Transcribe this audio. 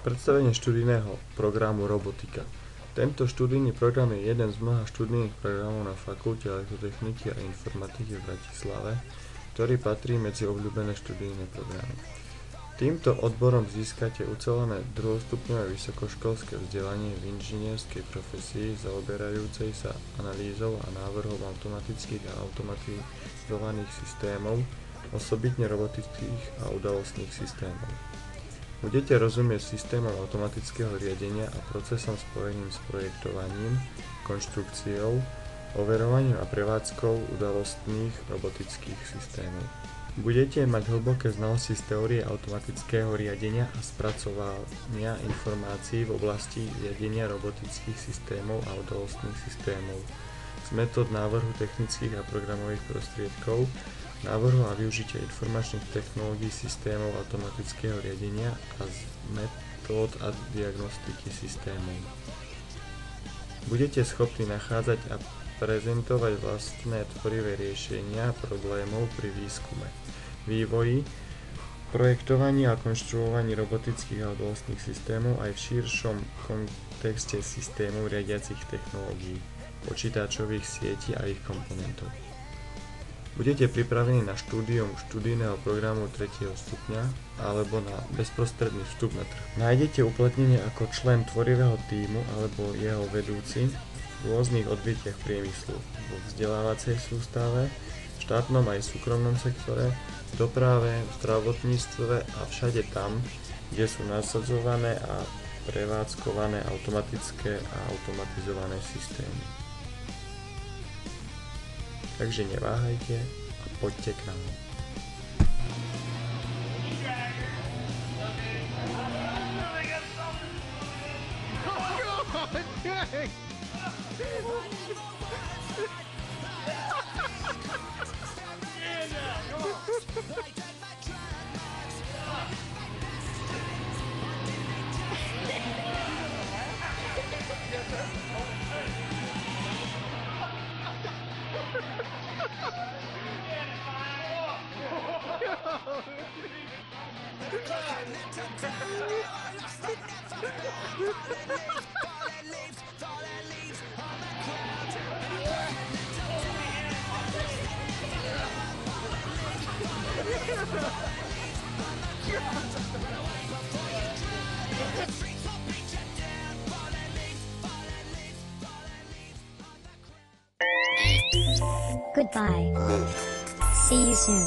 Predstavenie študijného programu robotika. Tento študijný program je jeden z mnoha študijných programov na Fakulte elektrotechniky a informatiky v Bratislave, ktorý patrí medzi obľúbené študijné programy. Týmto odborom získate ucelené druhostupňové vysokoškolské vzdelanie v inžinierskej profesii zaoberajúcej sa analýzou a návrhom automatických a automatizovaných systémov, osobitne robotických a udalostných systémov. Budete rozumieť systémom automatického riadenia a procesom spojeným s projektovaním, konštrukciou, overovaním a prevádzkou udalostných robotických systémov. Budete mať hlboké znalosti z teórie automatického riadenia a spracovania informácií v oblasti riadenia robotických systémov a udalostných systémov, z metód návrhu technických a programových prostriedkov, návrhu a využitia informačných technológií systémov automatického riadenia a z metód a diagnostiky systémov. Budete schopní nachádzať a prezentovať vlastné tvorivé riešenia problémov pri výskume, vývoji, projektovaní a konštruovaní robotických a udalostných systémov aj v širšom kontexte systémov riadiacich technológií, počítačových sietí a ich komponentov. Budete pripravení na štúdium študijného programu 3. stupňa alebo na bezprostredný vstup na trh. Nájdete uplatnenie ako člen tvorivého tímu alebo jeho vedúci v rôznych odvetviach priemyslu, vo vzdelávacej sústave, štátnom aj súkromnom sektore, v doprave, v zdravotníctve a všade tam, kde sú nasadzované a prevádzkované automatické a automatizované systémy. Takže neváhajte a poďte k nám. Goodbye. See you soon.